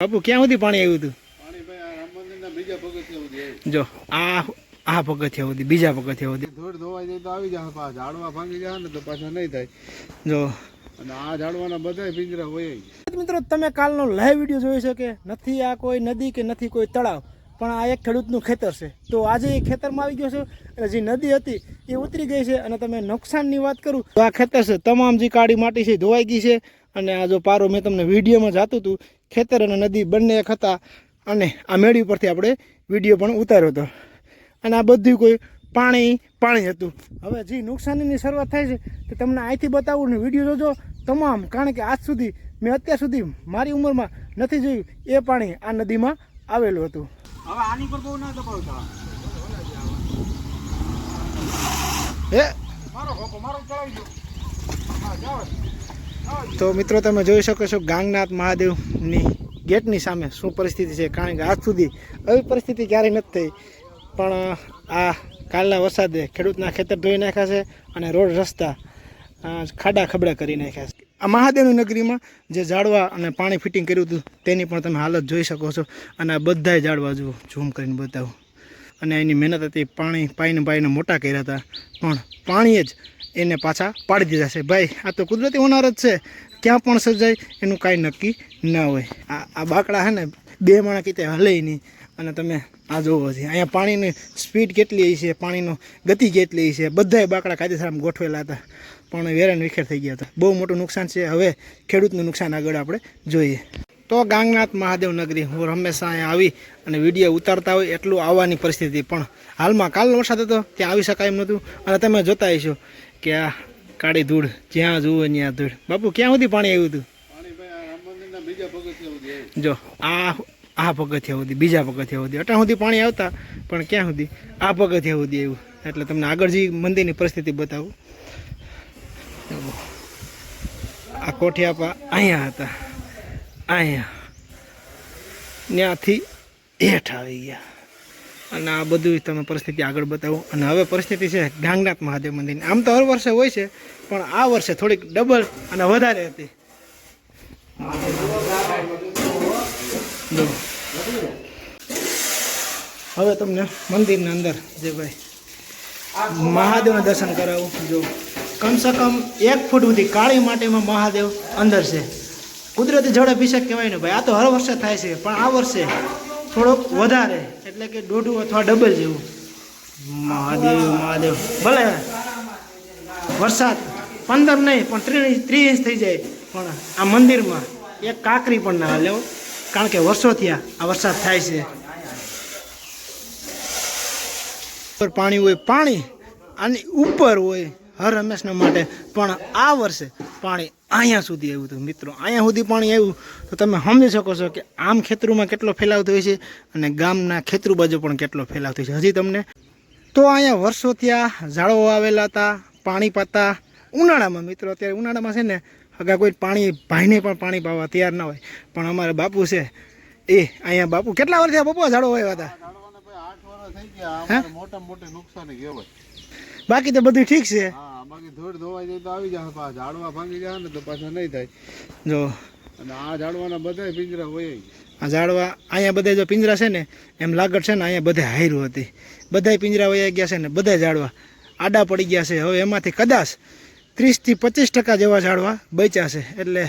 બાપુ ક્યાં સુધી પાણી આવ્યું હતું? જો આ પગથિયા સુધી, બીજા પગથિયા સુધી ધોડ ધોવાઈ જાય તો આવી જાય, પાછા ઝાડવા ભાંગી જાય ને તો પાછા નહીં થાય. જો અને આ ઝાડવાના બધા પિંજરા હોય. મિત્રો તમે કાલનો લાઈવ વિડીયો જોઈ છે કે નથી આ કોઈ નદી કે નથી કોઈ તળાવ, પણ આ એક ખેડૂતનું ખેતર છે. તો આજે એ ખેતરમાં આવી ગયો છે અને જે નદી હતી એ ઉતરી ગઈ છે. અને તમે નુકસાનની વાત કરું તો આ ખેતર છે, તમામ જે કાળી માટી છે ધોવાઈ ગઈ છે. અને આ જો પારો મેં તમને વિડીયોમાં જાતું હતું, ખેતર અને નદી બંને એક હતા. અને આ મેળી પરથી આપણે વિડીયો પણ ઉતાર્યો હતો. અને આ બધું કોઈ પાણી હતું. હવે જે નુકસાનીની શરૂઆત થાય છે તે તમને અહીંથી બતાવું ને વિડીયો જોજો તમામ, કારણ કે આજ સુધી મેં અત્યાર સુધી મારી ઉંમરમાં નથી જોયું એ પાણી આ નદીમાં આવેલું હતું. હવે આની પર બહુ ના દબાવતા. તો મિત્રો તમે જોઈ શકો છો ગાંગનાથ મહાદેવની ગેટની સામે શું પરિસ્થિતિ છે, કારણ કે આજ સુધી આવી પરિસ્થિતિ ક્યારેય નથી થઈ. પણ આ કાલના વરસાદે ખેડૂતના ખેતર ધોઈ નાખ્યા છે અને રોડ રસ્તા ખાડા ખબડા કરી નાખ્યા છે. આ મહાદેવની નગરીમાં જે ઝાડવા અને પાણી ફિટિંગ કર્યું હતું તેની પણ તમે હાલત જોઈ શકો છો. અને આ બધાય ઝાડવા જુઓ, ઝૂમ કરીને બતાવું. અને એની મહેનત હતી, પાણી પાઈને મોટા કર્યા હતા, પણ પાણીએ જ એને પાછા પાડી દીધા છે. ભાઈ આ તો કુદરતી હોનાર જ છે, ક્યાં પણ સર્જાય એનું કાંઈ નક્કી ના હોય. આ બાકડા છે ને બે માણા કીતે હલે નહીં. અને તમે આ જોવો છે અહીંયા પાણીની સ્પીડ કેટલી છે, પાણીનો ગતિ કેટલી છે. બધાય બાકડા કાયદેસર આમ ગોઠવેલા હતા, પણ વેરાન વિખેર થઈ ગયા હતા. બહુ મોટું નુકસાન છે. હવે ખેડૂતનું નુકસાન આગળ આપણે જોઈએ. તો ગાંગનાથ મહાદેવ નગરી હું હંમેશા અહીંયા આવી અને વિડીયો ઉતારતા હોય એટલું આવવાની પરિસ્થિતિ, પણ હાલમાં કાલનો વરસાદ હતો ત્યાં આવી શકાય એમ નહોતું. અને તમે જોતા હશો કે આ કાળી ધૂળ, જ્યાં જુઓ ત્યાં ધૂળ. બાપુ ક્યાં સુધી પાણી આવ્યું હતું? જો આ પગથિયા સુધી, બીજા પગથિયા સુધી, અટાણ સુધી પાણી આવતા, પણ ક્યાં સુધી? આ પગથિયા સુધી આવ્યું. એટલે તમને આગળ જે મંદિરની પરિસ્થિતિ બતાવું. આ કોઠિયાપા અહીંયા હતા, અહીંયા ત્યાંથી હેઠ આવી ગયા. અને આ બધું તમે પરિસ્થિતિ આગળ બતાવું. અને હવે પરિસ્થિતિ છે ગાંગનાથ મહાદેવ મંદિરની. આમ તો હર વર્ષે હોય છે, પણ આ વર્ષે થોડીક ડબલ અને વધારે હતી. હવે તમને મંદિરના અંદર જે ભાઈ મહાદેવના દર્શન કરાવું. જો કમસે કમ 1 ફૂટ સુધી કાળી માટીમાં મહાદેવ અંદર છે. કુદરતી જળ અભિષેક કહેવાય ને ભાઈ. આ તો હર વર્ષે થાય છે, પણ આ વર્ષે થોડોક વધારે, એટલે કે 1.5 અથવા ડબલ જેવું. મહાદેવ ભલે વરસાદ 15 નહીં પણ 30 ઇંચ થઈ જાય, પણ આ મંદિરમાં એક કાંકરી પણ ના હાલે, કારણ કે વર્ષોથી આ વરસાદ થાય છે. પાણી હોય, પાણી આની ઉપર હોય હર હંમેશના માટે, પણ આ વર્ષે પાણી અહીંયા સુધી આવ્યું હતું. મિત્રો અહીંયા સુધી પાણી આવ્યું તો તમે સમજી શકો છો કે આમ ખેતરોમાં કેટલો ફેલાવ થયો છે અને ગામના ખેતરો બાજુ પણ કેટલો ફેલાવ થયો છે હજી તમને. તો અહીંયા વર્ષોથી આ ઝાડવા આવેલા હતા, પાણી પાતા ઉનાળામાં. મિત્રો અત્યારે ઉનાળામાં છે ને અગા કોઈ પાણી ભાઈને પણ પાણી પાવા તૈયાર ના હોય, પણ અમારા બાપુ છે એ અહીંયા બાપુ કેટલા વર્ષ બાપુ ઝાડવા આવ્યા હતા? બાકી તો બધું ઠીક છે. બાકી ધોડ ધોવાઈ જાય તો આવી જાય, પાછા ઝાડવા ભાંગી જાય ને તો પાછા નહીં થાય. જો અને આ ઝાડવાના બધા પિંજરા હોય. આ ઝાડવા અહીંયા બધા જો પિંજરા છે ને એમ લાગત છે ને અહીંયા બધા હાયરું હતી, બધા પિંજરા વયા ગયા છે ને બધા ઝાડવા આડા પડી ગયા છે. હવે એમાંથી કદાચ 30 થી 25% જેવા ઝાડવા બચ્યા છે. એટલે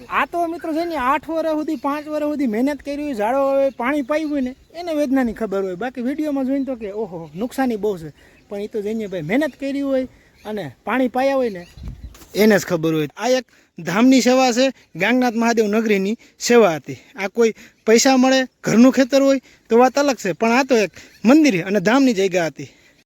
આ તો મિત્રો છે ને 8 વર્ષ સુધી 5 વર્ષ સુધી મહેનત કરી હોય, ઝાડવા પાણી પાયું હોય ને એને વેદનાની ખબર હોય. બાકી વિડીયોમાં જોઈને તો કે ઓહો નુકસાની બહુ છે, પણ એ તો જઈને ભાઈ મહેનત કરી હોય અને પાણી પાયા હોય ને એને જ ખબર હોય. આ એક ધામની સેવા છે, ગાંગનાથ મહાદેવ નગરીની સેવા હતી. આ કોઈ પૈસા મળે ઘરનું ખેતર હોય તો વાત અલગ છે, પણ આ તો એક મંદિર અને ધામની જગ્યા હતી.